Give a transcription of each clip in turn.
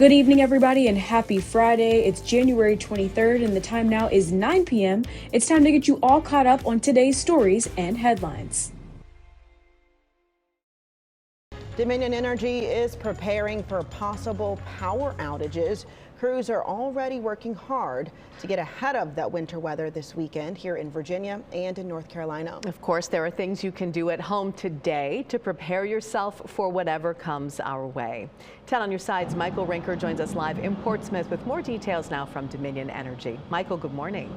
Good evening, everybody, and happy Friday. It's January 23rd, and the time now is 9 p.m. It's time to get you all caught up on today's stories and headlines. Dominion Energy is preparing for possible power outages. Crews are already working hard to get ahead of that winter weather this weekend here in Virginia and in North Carolina. Of course, there are things you can do at home today to prepare yourself for whatever comes our way. 10 on your sides, Michael Rinker joins us live in Portsmouth with more details now from Dominion Energy. Michael, good morning.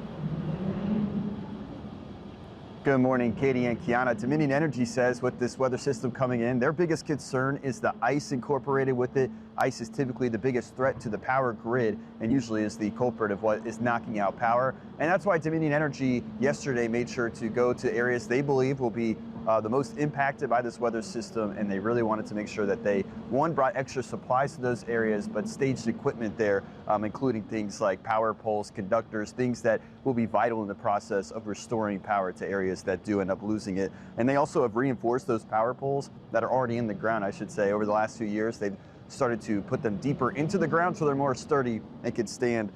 Good morning, Katie and Kiana. Dominion Energy says with this weather system coming in, their biggest concern is the ice incorporated with it. Ice is typically the biggest threat to the power grid and usually is the culprit of what is knocking out power. And that's why Dominion Energy yesterday made sure to go to areas they believe will be the most impacted by this weather system, and they really wanted to make sure that they, one, brought extra supplies to those areas, but staged equipment there, including things like power poles, conductors, things that will be vital in the process of restoring power to areas that do end up losing it. And they also have reinforced those power poles that are already in the ground, I should say. Over the last few years, they've started to put them deeper into the ground so they're more sturdy and can stand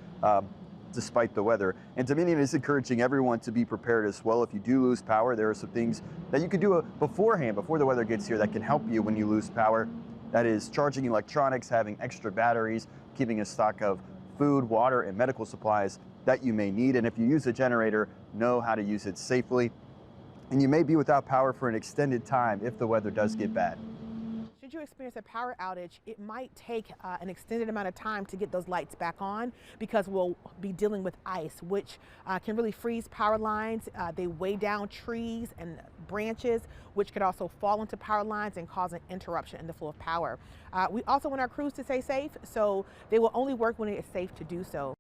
despite the weather. And Dominion is encouraging everyone to be prepared as well. If you do lose power, there are some things that you can do beforehand, before the weather gets here, that can help you when you lose power. That is charging electronics, having extra batteries, keeping a stock of food, water, and medical supplies that you may need. And if you use a generator, know how to use it safely. And you may be without power for an extended time if the weather does get bad. Should you experience a power outage, it might take an extended amount of time to get those lights back on because we'll be dealing with ice, which can really freeze power lines. They weigh down trees and branches, which could also fall into power lines and cause an interruption in the flow of power. We also want our crews to stay safe, so they will only work when it is safe to do so.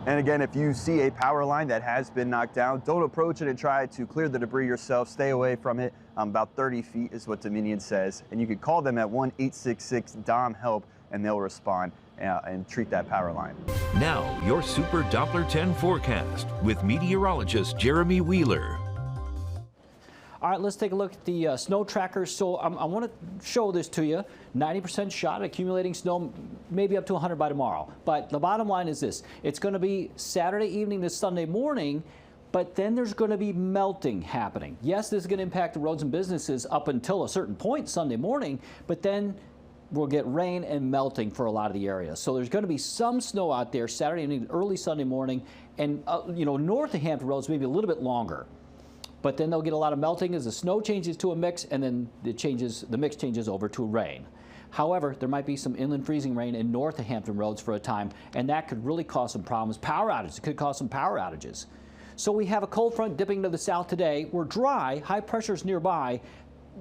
And again, if you see a power line that has been knocked down, don't approach it and try to clear the debris yourself. Stay away from it. About 30 feet is what Dominion says. And you can call them at 1-866-DOM-HELP and they'll respond and treat that power line. Now, your Super Doppler 10 forecast with meteorologist Jeremy Wheeler. All right, let's take a look at the snow trackers. So I want to show this to you. 90% shot at accumulating snow, maybe up to 100 by tomorrow. But the bottom line is this. It's going to be Saturday evening to Sunday morning, but then there's going to be melting happening. Yes, this is going to impact the roads and businesses up until a certain point Sunday morning, but then we'll get rain and melting for a lot of the areas. So there's going to be some snow out there Saturday evening, early Sunday morning, and north of Hampton Roads maybe a little bit longer. But then they'll get a lot of melting as the snow changes to a mix, and then the mix changes over to rain. However, there might be some inland freezing rain in north of Hampton Roads for a time, and that could really cause some problems. Power outages, it could cause some power outages. So we have a cold front dipping to the south today. We're dry, high pressure's nearby.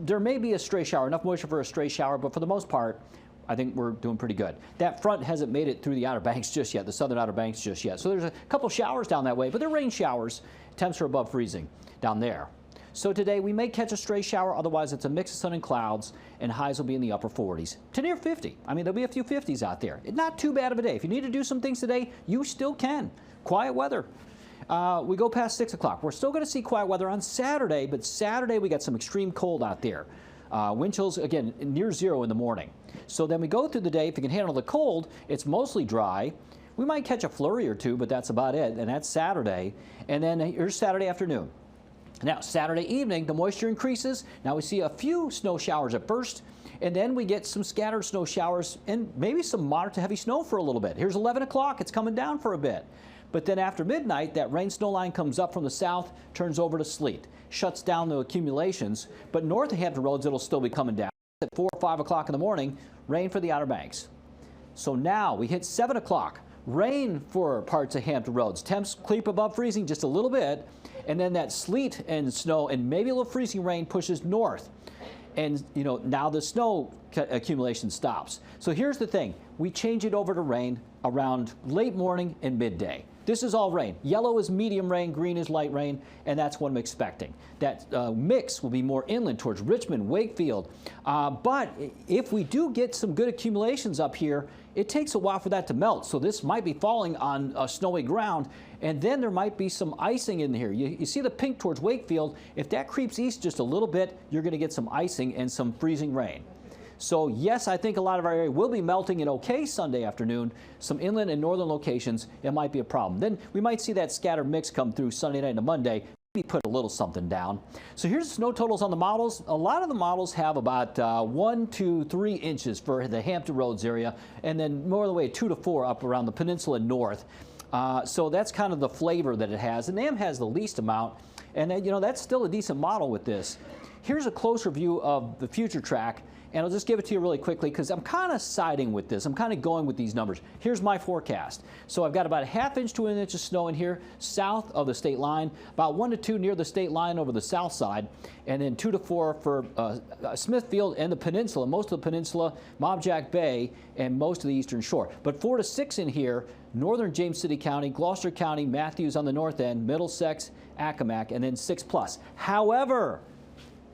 There may be a stray shower, enough moisture for a stray shower, but for the most part, I think we're doing pretty good. That front hasn't made it through the Outer Banks just yet, the southern Outer Banks just yet. So there's a couple showers down that way, but they're rain showers. Temps are above freezing down there. So today we may catch a stray shower, otherwise it's a mix of sun and clouds, and highs will be in the upper 40s to near 50. I mean, there'll be a few 50s out there. It's not too bad of a day. If you need to do some things today, you still can. Quiet weather. We go past 6 o'clock. We're still going to see quiet weather on Saturday, but Saturday we got some extreme cold out there. Wind chills, again, near zero in the morning. So then we go through the day. If you can handle the cold, it's mostly dry. We might catch a flurry or two, but that's about it, and that's Saturday. And then here's Saturday afternoon. Now, Saturday evening, the moisture increases. Now we see a few snow showers at first, and then we get some scattered snow showers and maybe some moderate to heavy snow for a little bit. Here's 11 o'clock. It's coming down for a bit. But then after midnight, that rain snow line comes up from the south, turns over to sleet, shuts down the accumulations. But north of Hampton Roads, it'll still be coming down. At 4 or 5 o'clock in the morning, rain for the Outer Banks. So now we hit 7 o'clock. Rain for parts of Hampton Roads. Temps creep above freezing just a little bit, and then that sleet and snow and maybe a little freezing rain pushes north. And now the snow accumulation stops. So here's the thing. We change it over to rain around late morning and midday. This is all rain. Yellow is medium rain, green is light rain, and that's what I'm expecting. That mix will be more inland towards Richmond, Wakefield. But if we do get some good accumulations up here, it takes a while for that to melt. So this might be falling on snowy ground, and then there might be some icing in here. You see the pink towards Wakefield. If that creeps east just a little bit, you're going to get some icing and some freezing rain. So yes, I think a lot of our area will be melting in okay Sunday afternoon. Some inland and northern locations, it might be a problem. Then we might see that scattered mix come through Sunday night into Monday. Maybe put a little something down. So here's the snow totals on the models. A lot of the models have about 1 to 3 inches for the Hampton Roads area, and then more of the way 2 to 4 up around the peninsula north. So that's kind of the flavor that it has. And NAM has the least amount, and you know, that's still a decent model with this. Here's a closer view of the future track, and I'll just give it to you really quickly because I'm kind of siding with this. I'm kind of going with these numbers. Here's my forecast. So I've got about a ½ inch to 1 inch of snow in here south of the state line, about 1 to 2 near the state line over the south side, and then 2 to 4 for Smithfield and the peninsula, most of the peninsula, Mob Jack Bay, and most of the eastern shore. But 4 to 6 in here, northern James City County, Gloucester County, Matthews on the north end, Middlesex, Accomack, and then 6+. However,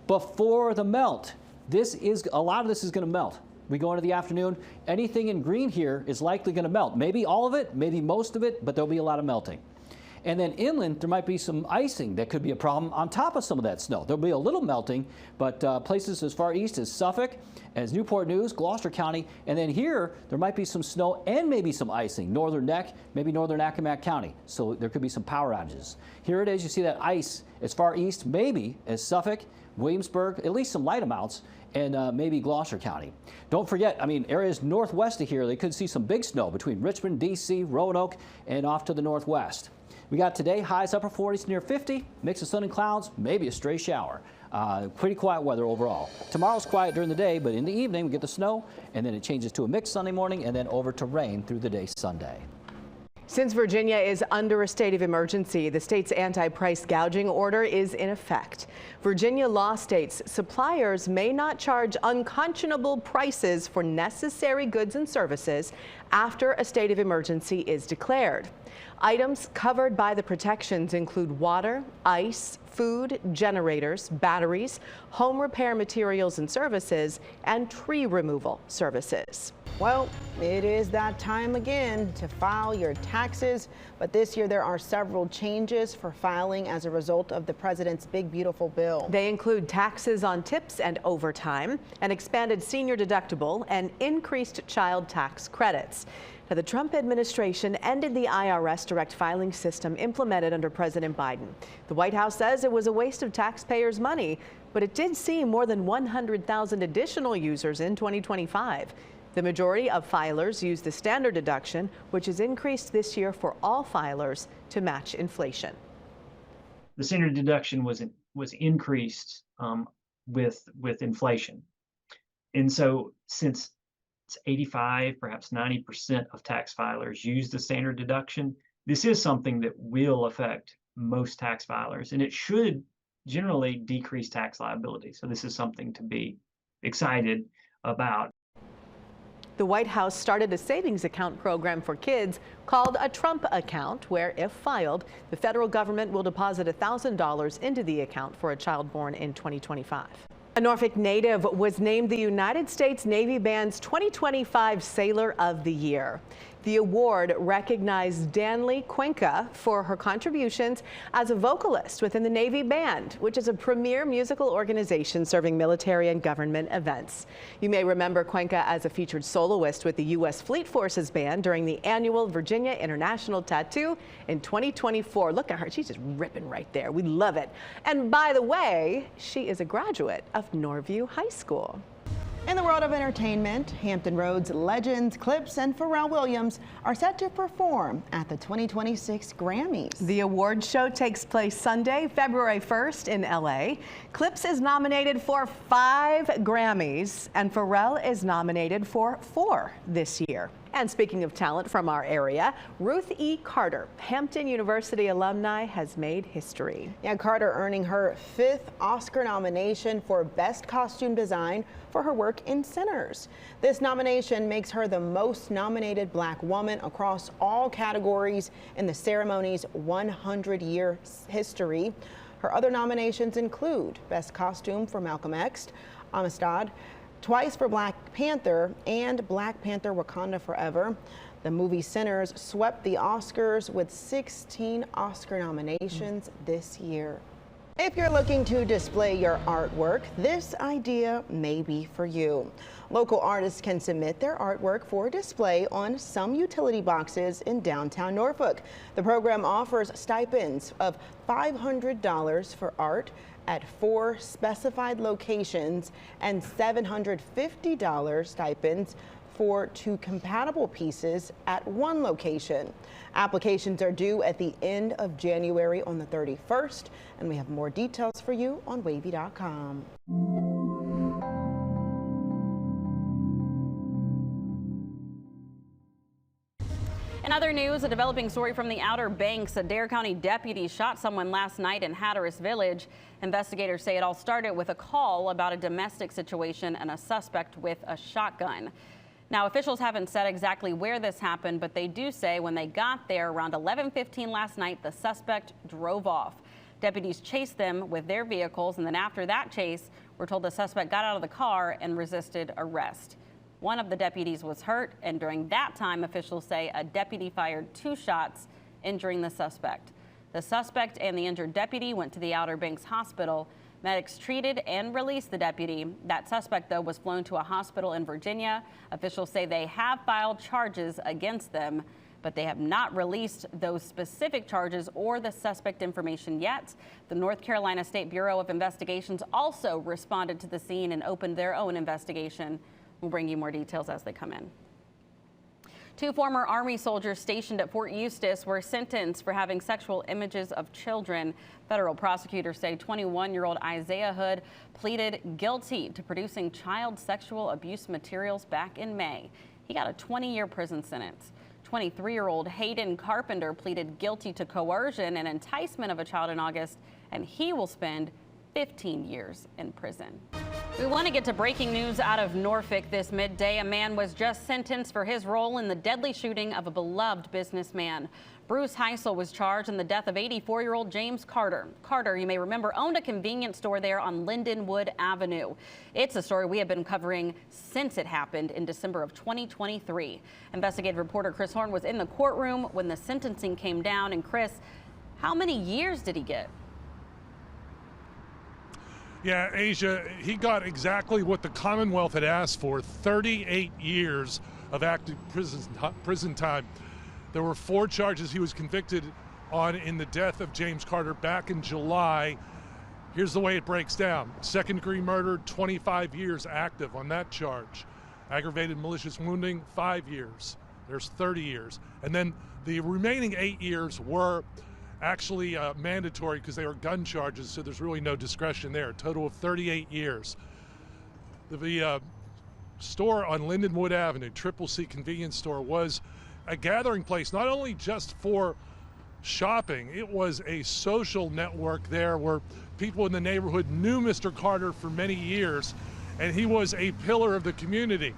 before the melt, a lot of this is going to melt. We go into the afternoon, anything in green here is likely going to melt. Maybe all of it, maybe most of it, but there'll be a lot of melting. And then inland, there might be some icing that could be a problem on top of some of that snow. There'll be a little melting, but places as far east as Suffolk, as Newport News, Gloucester County, and then here, there might be some snow and maybe some icing. Northern Neck, maybe northern Accomack County. So there could be some power outages. Here it is, you see that ice as far east, maybe as Suffolk, Williamsburg, at least some light amounts, and maybe Gloucester County. Don't forget, I mean, areas northwest of here, they could see some big snow between Richmond, D.C., Roanoke, and off to the northwest. We got today highs upper 40s near 50, mix of sun and clouds, maybe a stray shower. Pretty quiet weather overall. Tomorrow's quiet during the day, but in the evening we get the snow, and then it changes to a mixed Sunday morning and then over to rain through the day Sunday. Since Virginia is under a state of emergency, the state's anti-price gouging order is in effect. Virginia law states suppliers may not charge unconscionable prices for necessary goods and services after a state of emergency is declared. Items covered by the protections include water, ice, food, generators, batteries, home repair materials and services, and tree removal services. Well, it is that time again to file your taxes, but this year there are several changes for filing as a result of the president's big beautiful bill. They include taxes on tips and overtime, an expanded senior deductible, and increased child tax credits. Now, the Trump administration ended the IRS direct filing system implemented under President Biden. The White House says it was a waste of taxpayers' money, but it did see more than 100,000 additional users in 2025. The majority of filers use the standard deduction, which is increased this year for all filers to match inflation. The standard deduction was increased with inflation, and so since 85, perhaps 90% of tax filers use the standard deduction, this is something that will affect most tax filers, and it should generally decrease tax liability. So this is something to be excited about. The White House started a savings account program for kids called a Trump account, where if filed, the federal government will deposit $1,000 into the account for a child born in 2025. A Norfolk native was named the United States Navy Band's 2025 Sailor of the Year. The award recognized Danley Cuenca for her contributions as a vocalist within the Navy Band, which is a premier musical organization serving military and government events. You may remember Cuenca as a featured soloist with the U.S. Fleet Forces Band during the annual Virginia International Tattoo in 2024. Look at her, she's just ripping right there. We love it. And by the way, she is a graduate of Norview High School. In the world of entertainment, Hampton Roads legends Clips and Pharrell Williams are set to perform at the 2026 Grammys. The award show takes place Sunday, February 1st in LA. Clips is nominated for 5 Grammys, and Pharrell is nominated for 4 this year. And speaking of talent from our area, Ruth E. Carter, Hampton University alumni, has made history. Yeah, Carter earning her 5th Oscar nomination for Best Costume Design for her work in Sinners. This nomination makes her the most nominated Black woman across all categories in the ceremony's 100-year history. Her other nominations include Best Costume for Malcolm X, Amistad, twice for Black Panther, and Black Panther Wakanda Forever. The movie Sinners swept the Oscars with 16 Oscar nominations this year. If you're looking to display your artwork, this idea may be for you. Local artists can submit their artwork for display on some utility boxes in downtown Norfolk. The program offers stipends of $500 for art at 4 specified locations and $750 stipends for 2 compatible pieces at 1 location. Applications are due at the end of January on the 31st, and we have more details for you on wavy.com. In other news, a developing story from the Outer Banks. A Dare County deputy shot someone last night in Hatteras Village. Investigators say it all started with a call about a domestic situation and a suspect with a shotgun. Now, officials haven't said exactly where this happened, but they do say when they got there around 11:15 last night, the suspect drove off. Deputies chased them with their vehicles, and then after that chase, we're told the suspect got out of the car and resisted arrest. One of the deputies was hurt, and during that time, officials say a deputy fired 2 shots, injuring the suspect. The suspect and the injured deputy went to the Outer Banks Hospital. Medics treated and released the deputy. That suspect, though, was flown to a hospital in Virginia. Officials say they have filed charges against them, but they have not released those specific charges or the suspect information yet. The North Carolina State Bureau of Investigations also responded to the scene and opened their own investigation. We'll bring you more details as they come in. 2 former Army soldiers stationed at Fort Eustis were sentenced for having sexual images of children. Federal prosecutors say 21-year-old Isaiah Hood pleaded guilty to producing child sexual abuse materials back in May. He got a 20-year prison sentence. 23-year-old Hayden Carpenter pleaded guilty to coercion and enticement of a child in August, and he will spend 15 years in prison. We want to get to breaking news out of Norfolk this midday. A man was just sentenced for his role in the deadly shooting of a beloved businessman. Bruce Heisel was charged in the death of 84-year-old James Carter. Carter, you may remember, owned a convenience store there on Lindenwood Avenue. It's a story we have been covering since it happened in December of 2023. Investigative reporter Chris Horn was in the courtroom when the sentencing came down. And Chris, how many years did he get? Yeah, Asia, he got exactly what the Commonwealth had asked for, 38 years of active prison time. There were 4 charges he was convicted on in the death of James Carter back in July. Here's the way it breaks down. Second-degree murder, 25 years active on that charge. Aggravated malicious wounding, 5 years. There's 30 years. And then the remaining 8 years were actually mandatory because they were gun charges, so there's really no discretion there. A total of 38 years. The store on Lindenwood Avenue, Triple C convenience store, was a gathering place not only just for shopping, it was a social network there where people in the neighborhood knew Mr. Carter for many years, and he was a pillar of the community.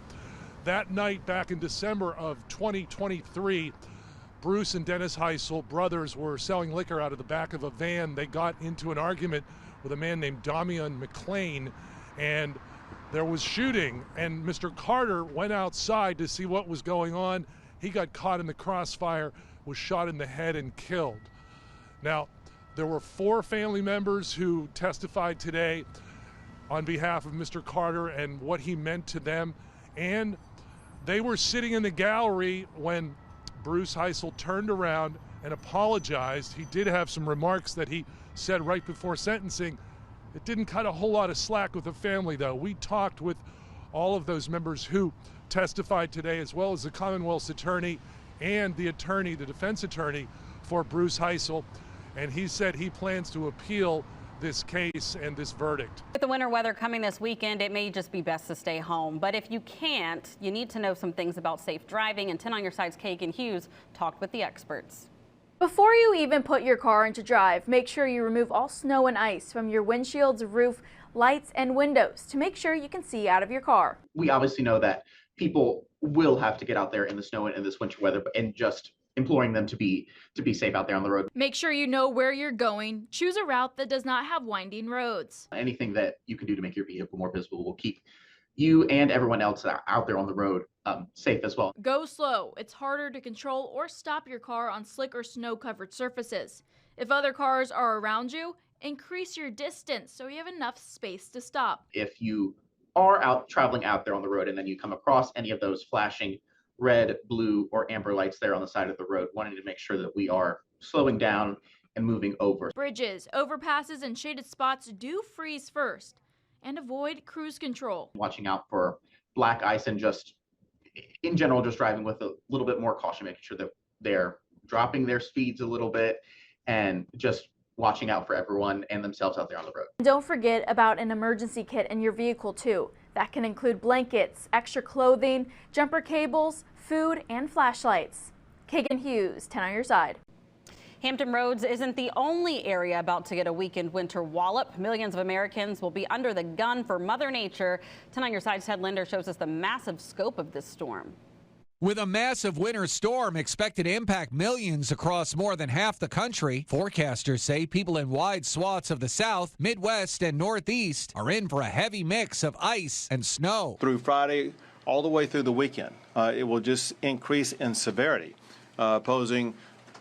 That night back in December of 2023, Bruce and Dennis Heisel, brothers, were selling liquor out of the back of a van. They got into an argument with a man named Damian McLean, and there was shooting, and Mr. Carter went outside to see what was going on. He got caught in the crossfire, was shot in the head and killed. Now, there were 4 family members who testified today on behalf of Mr. Carter and what he meant to them, and they were sitting in the gallery when Bruce Heisel turned around and apologized. He did have some remarks that he said right before sentencing. It didn't cut a whole lot of slack with the family, though. We talked with all of those members who testified today, as well as the Commonwealth's attorney and the attorney, the defense attorney for Bruce Heisel, and he said he plans to appeal this case and this verdict. With the winter weather coming this weekend, it may just be best to stay home. But if you can't, you need to know some things about safe driving. And 10 on your side's Kagan Hughes talked with the experts. Before you even put your car into drive, make sure you remove all snow and ice from your windshields, roof, lights, and windows to make sure you can see out of your car. We obviously know that people will have to get out there in the snow and in this winter weather, and just imploring them to be safe out there on the road. Make sure you know where you're going. Choose a route that does not have winding roads. Anything that you can do to make your vehicle more visible will keep you and everyone else out there on the road safe as well. Go slow. It's harder to control or stop your car on slick or snow-covered surfaces. If other cars are around you, Increase your distance so you have enough space to stop. If you are out traveling out there on the road and then you come across any of those flashing red, blue, or amber lights there on the side of the road, wanting to make sure that we are slowing down and moving over. Bridges, overpasses, and shaded spots do freeze first, and avoid cruise control. Watching out for black ice and just, in general, just driving with a little bit more caution, making sure that they're dropping their speeds a little bit and just watching out for everyone and themselves out there on the road. Don't forget about an emergency kit in your vehicle too. That can include blankets, extra clothing, jumper cables, food, and flashlights. Kagan Hughes, 10 on your side. Hampton Roads isn't the only area about to get a weekend winter wallop. Millions of Americans will be under the gun for Mother Nature. 10 on your side's Ted Linder shows us the massive scope of this storm. With a massive winter storm expected to impact millions across more than half the country, forecasters say people in wide swaths of the South, Midwest, and Northeast are in for a heavy mix of ice and snow. Through Friday, all the way through the weekend, it will just increase in severity, posing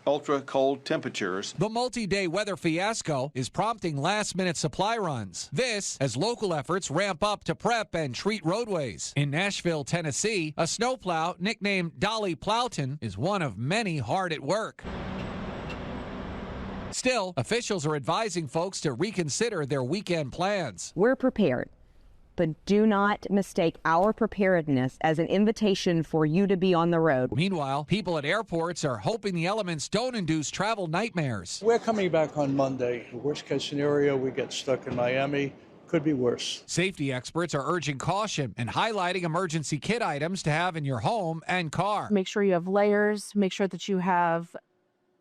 ultra cold temperatures. The multi-day weather fiasco is prompting last-minute supply runs. This as local efforts ramp up to prep and treat roadways. In Nashville, Tennessee, a snowplow nicknamed Dolly Plowton is one of many hard at work. Still, officials are advising folks to reconsider their weekend plans. We're prepared, but do not mistake our preparedness as an invitation for you to be on the road. Meanwhile, people at airports are hoping the elements don't induce travel nightmares. We're coming back on Monday. Worst case scenario, we get stuck in Miami. Could be worse. Safety experts are urging caution and highlighting emergency kit items to have in your home and car. Make sure you have layers. Make sure that you have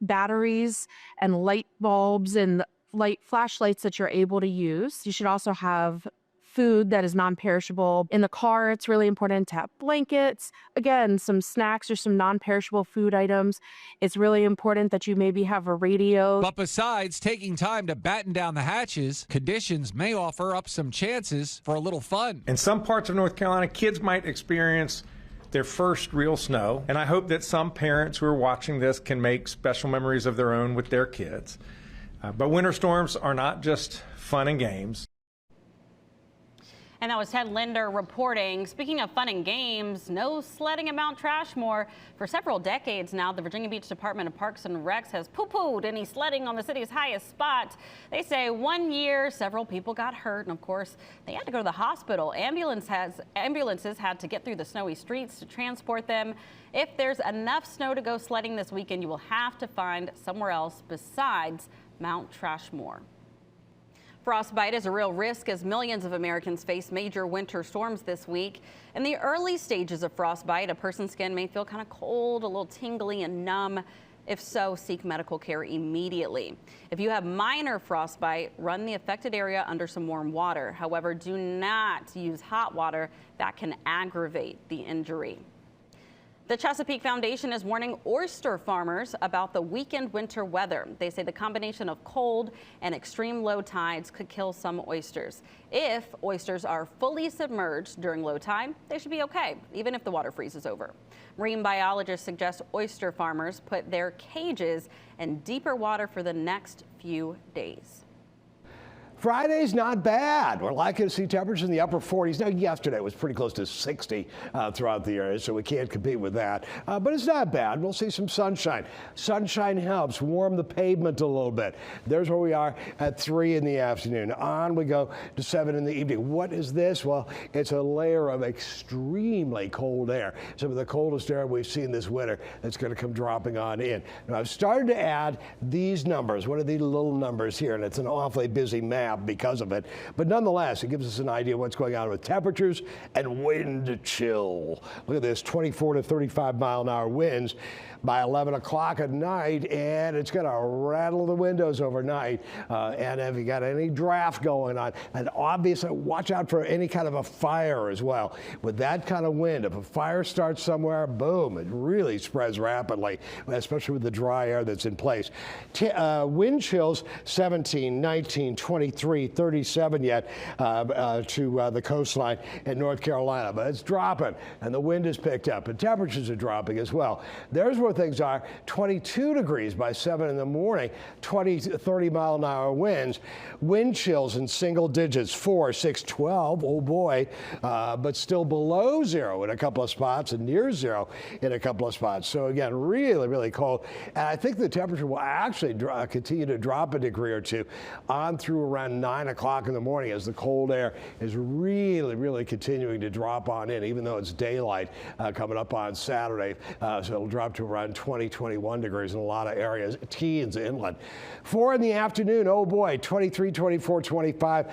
batteries and light bulbs and light flashlights that you're able to use. You should also have food that is non-perishable. In the car, it's really important to have blankets, again, some snacks or some non-perishable food items. It's really important that you maybe have a radio. But besides taking time to batten down the hatches, conditions may offer up some chances for a little fun. In some parts of North Carolina, kids might experience their first real snow, and I hope that some parents who are watching this can make special memories of their own with their kids. But winter storms are not just fun and games. And that was Ted Linder reporting. Speaking of fun and games, no sledding at Mount Trashmore. For several decades now, the Virginia Beach Department of Parks and Recs has poo-pooed any sledding on the city's highest spot. They say one year, several people got hurt, and of course, they had to go to the hospital. Ambulances had to get through the snowy streets to transport them. If there's enough snow to go sledding this weekend, you will have to find somewhere else besides Mount Trashmore. Frostbite is a real risk as millions of Americans face major winter storms this week. In the early stages of frostbite, a person's skin may feel kind of cold, a little tingly and numb. If so, seek medical care immediately. If you have minor frostbite, run the affected area under some warm water. However, do not use hot water. That can aggravate the injury. The Chesapeake Foundation is warning oyster farmers about the weekend winter weather. They say the combination of cold and extreme low tides could kill some oysters. If oysters are fully submerged during low tide, they should be okay, even if the water freezes over. Marine biologists suggest oyster farmers put their cages in deeper water for the next few days. Friday's not bad. We're likely to see temperatures in the upper 40s. Now, yesterday was pretty close to 60 throughout the area, so we can't compete with that. But it's not bad. We'll see some sunshine. Sunshine helps warm the pavement a little bit. There's where we are at 3 in the afternoon. On we go to 7 in the evening. What is this? Well, it's a layer of extremely cold air. Some of the coldest air we've seen this winter that's going to come dropping on in. Now, I've started to add these numbers. What are these little numbers here? And it's an awfully busy map because of it, but nonetheless, it gives us an idea of what's going on with temperatures and wind chill. Look at this, 24 to 35 mile-an-hour winds by 11 o'clock at night, and it's going to rattle the windows overnight. And if you got any draft going on, and obviously watch out for any kind of a fire as well. With that kind of wind, if a fire starts somewhere, boom, it really spreads rapidly, especially with the dry air that's in place. Wind chills 17, 19, 23. 33, 37 yet to the coastline in North Carolina, but it's dropping, and the wind has picked up, and temperatures are dropping as well. There's where things are. 22 degrees by 7 in the morning, 20 to 30 mile an hour winds, wind chills in single digits, 4, 6, 12, oh boy, but still below zero in a couple of spots and near zero in a couple of spots. So again, really, really cold. And I think the temperature will actually continue to drop a degree or two on through around 9 o'clock in the morning as the cold air is really, really continuing to drop on in, even though it's daylight coming up on Saturday. So it'll drop to around 20, 21 degrees in a lot of areas, teens inland. 4 in the afternoon, oh boy, 23, 24, 25,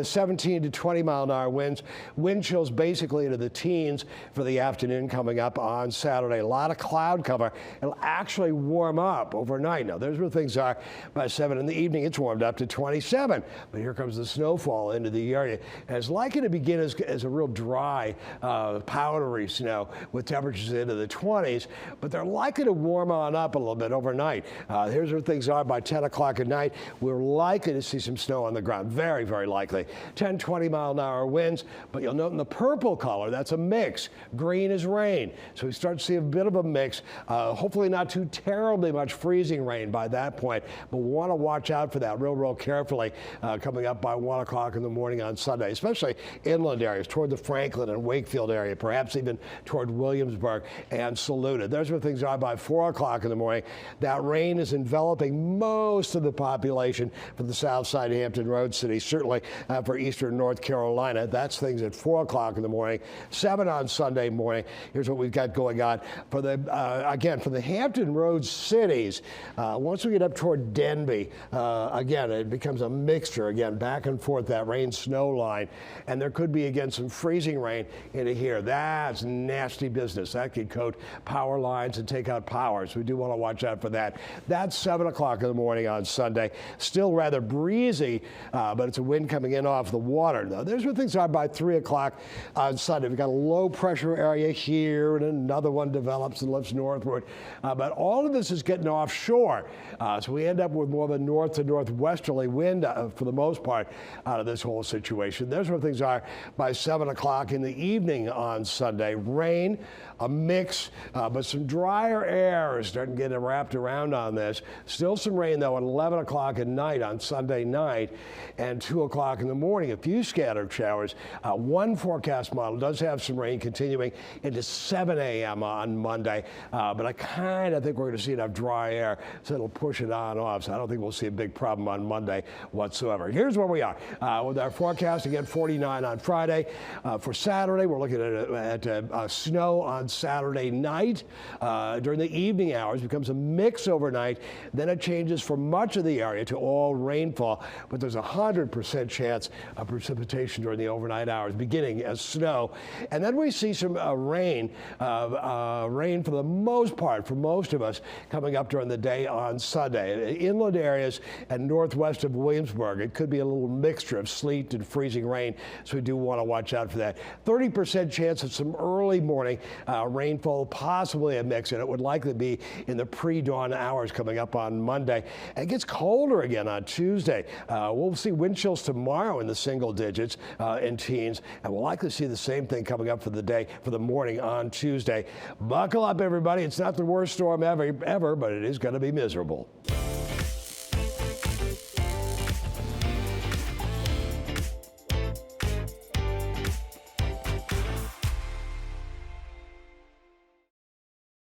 17 to 20 mile an hour winds. Wind chills basically into the teens for the afternoon coming up on Saturday. A lot of cloud cover. It'll actually warm up overnight. Now, there's where things are. By 7 in the evening, it's warmed up to 27. But here comes the snowfall into the area. And it's likely to begin as a real dry, powdery snow with temperatures into the 20s. But they're likely to warm on up a little bit overnight. Here's where things are. By 10 o'clock at night, we're likely to see some snow on the ground. Very, very likely. 10, 20 mile an hour winds. But you'll note in the purple color, that's a mix. Green is rain. So we start to see a bit of a mix. Hopefully not too terribly much freezing rain by that point, but we want to watch out for that real carefully coming up by 1 o'clock in the morning on Sunday, especially inland areas toward the Franklin and Wakefield area, perhaps even toward Williamsburg and Saluda. There's where things are by 4 o'clock in the morning. That rain is enveloping most of the population for the south side of Hampton Roads City, certainly for eastern North Carolina. That's things at 4 o'clock in the morning. 7 on Sunday morning. Here's what we've got going on for the again for the Hampton Roads cities. Once we get up toward Denby, again it becomes a mixture again back and forth, that rain snow line, and there could be again some freezing rain into here. That's nasty business. That could coat power lines and take out power, so we do want to watch out for that. That's 7 o'clock in the morning on Sunday. Still rather breezy, but it's a wind coming in off the water. Now there's where things are by 3 o'clock on Sunday. We've got a low pressure area here, and another one develops and lifts northward. But all of this is getting offshore. So we end up with more of a north to northwesterly wind for the most part out of this whole situation. There's where things are by 7 o'clock in the evening on Sunday. Rain, a mix, but some drier air is starting to get wrapped around on this. Still some rain though at 11 o'clock at night on Sunday night and 2 o'clock in the morning. A few scattered showers. One forecast model does have some rain continuing into 7 a.m. on Monday, but I kind of think we're going to see enough dry air so it'll push it on off. So I don't think we'll see a big problem on Monday whatsoever. Here's where we are with our forecast. Again, 49 on Friday. For Saturday, we're looking at snow on Saturday night. During the evening hours, becomes a mix overnight. Then it changes for much of the area to all rainfall, but there's a 100% chance of precipitation during the overnight hours, beginning as snow. And then we see some rain for the most part, for most of us, coming up during the day on Sunday. Inland areas and northwest of Williamsburg, it could be a little mixture of sleet and freezing rain, so we do want to watch out for that. 30% chance of some early morning rainfall, possibly a mix, and it would likely be in the pre-dawn hours coming up on Monday. And it gets colder again on Tuesday. We'll see wind chills tomorrow in the single digits in teens, and we'll likely see the same thing coming up for the day, for the morning on Tuesday. Buckle up, everybody. It's not the worst storm ever, but it is going to be miserable.